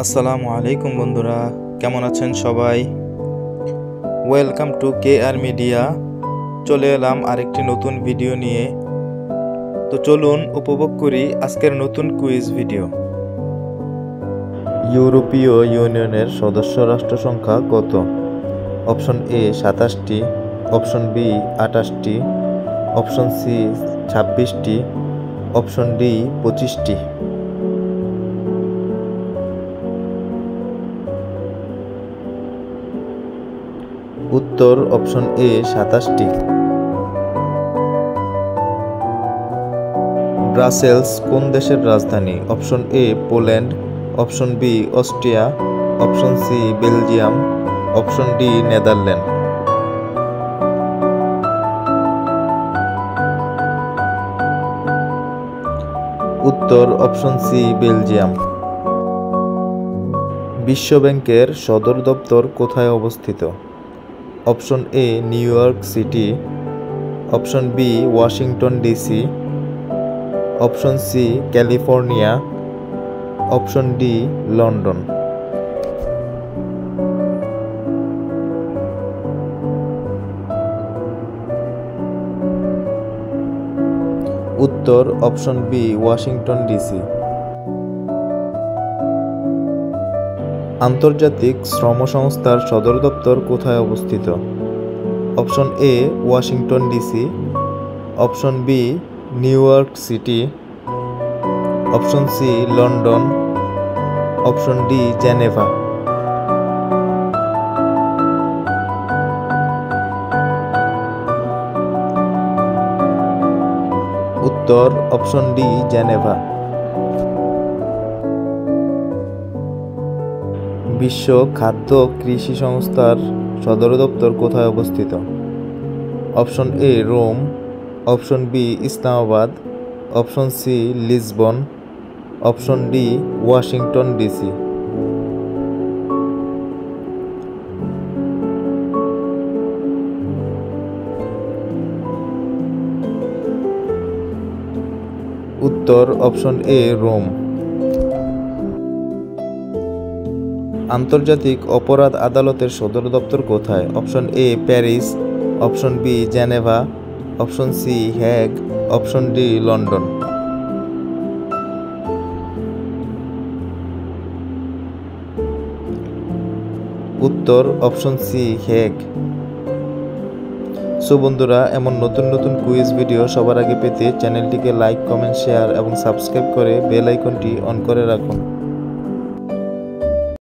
আসসালামু আলাইকুম বন্ধুরা, কেমন আছেন সবাই? Welcome to KR media. চলে এলাম আরেকটি নতুন ভিডিও নিয়ে। তো চলুন উপভোগ করি আজকের নতুন কুইজ ভিডিও। ইউরোপীয় ইউনিয়নের সদস্য রাষ্ট্র সংখ্যা কত? অপশন এ 27টি, অপশন বি 28টি, অপশন সি 26টি, অপশন ডি 25টি। উত্তর অপশন এ 27টি। ব্রাসেলস কোন দেশের রাজধানী? Option A Poland, option B Austria, option C Belgium, option D Netherland. উত্তর অপশন সি বেলজিয়াম। বিশ্ব ব্যাংকের সদর দপ্তর কোথায় অবস্থিত? Option A New York City, option B Washington DC, option C California, option D London. উত্তর অপশন বি ওয়াশিংটন ডিসি। আন্তর্জাতিক শ্রম সংস্থার সদর দপ্তর কোথায় অবস্থিত? Option A Washington DC, option B New York City, option C London, option D Geneva. উত্তর option D Geneva. বিশ্ব খাদ্য কৃষি সংস্থার সদর দপ্তর কোথায় অবস্থিত? Option A Rome, option B Islamabad, option C Lisbon, option D Washington DC. উত্তর অপশন এ রোম। আন্তর্জাতিক অপরাধ আদালতের সদর দপ্তর কোথায়? Option A Paris, option B Geneva, option C Hague, option D London. উত্তর অপশন সি হ্যাগ। সো বন্ধুরা, এমন নতুন নতুন কুইজ ভিডিও সবার আগে পেতে চ্যানেলটিকে লাইক, কমেন্ট, শেয়ার এবং সাবস্ক্রাইব করে বেল আইকনটি অন করে রাখুন।